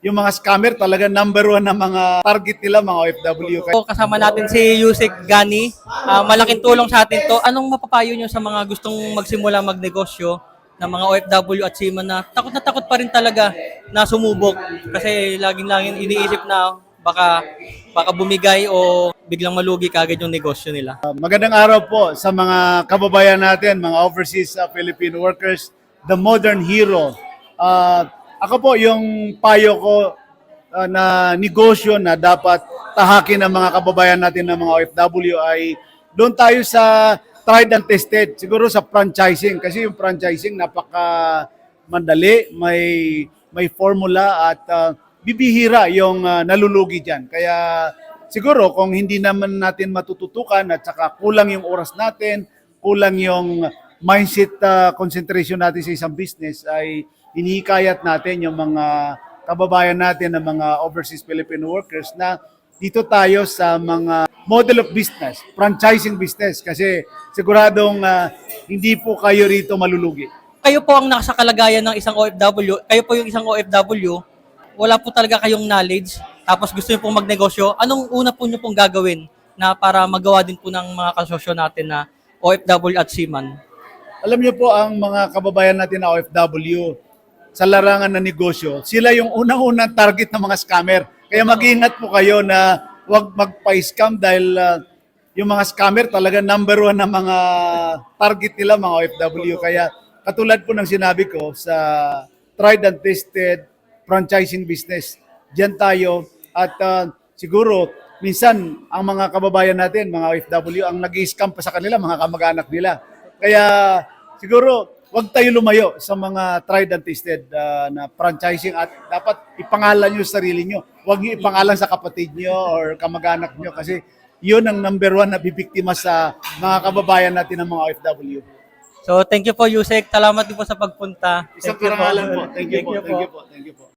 yung mga scammer talaga number one na mga target nila, mga OFW. So, kasama natin si Yusek Gani. Malaking tulong sa atin to. Anong mapapayo nyo sa mga gustong magsimula magnegosyo ng mga OFW at seaman na takot pa rin talaga na sumubok kasi laging iniisip na baka bumigay o biglang malugi kagad yung negosyo nila. Magandang araw po sa mga kababayan natin, mga overseas Filipino workers, the modern hero. Ako po, yung payo ko na negosyo na dapat tahakin ng mga kababayan natin ng mga OFW ay doon tayo sa tried and tested, siguro sa franchising. Kasi yung franchising napaka mandali, may formula at bibihira yung nalulugi dyan. Kaya siguro kung hindi naman natin matututukan at saka kulang yung oras natin, kulang yung mindset concentration natin sa isang business, ay hinihikayat natin yung mga kababayan natin ng mga overseas Filipino workers na dito tayo sa mga model of business, franchising business, kasi siguradong hindi po kayo rito malulugi. Kayo po ang nasa kalagayan ng isang OFW, kayo po yung isang OFW, wala po talaga kayong knowledge, tapos gusto niyo pong magnegosyo, anong una po niyo pong gagawin na para magawa din po ng mga kasosyo natin na OFW at seaman? Alam niyo po, ang mga kababayan natin na OFW sa larangan ng negosyo, sila yung unang-unang target ng mga scammer. Kaya mag-ingat po kayo na huwag magpa-scam dahil yung mga scammer talaga number one na mga target nila, mga OFW. Kaya katulad po ng sinabi ko sa tried and tested franchising business, diyan tayo. At siguro minsan ang mga kababayan natin, mga OFW, ang nag-i-scam pa sa kanila, mga kamag-anak nila. Kaya siguro huwag tayo lumayo sa mga tried and tested na franchising at dapat ipangalan nyo sa sarili nyo. Huwag nyo ipangalan sa kapatid nyo or kamag-anak nyo kasi yun ang number one na bibiktima sa mga kababayan natin ng mga OFW. So, thank you po, Yusek. Salamat din po sa pagpunta. Isang karangalan po. Thank you po.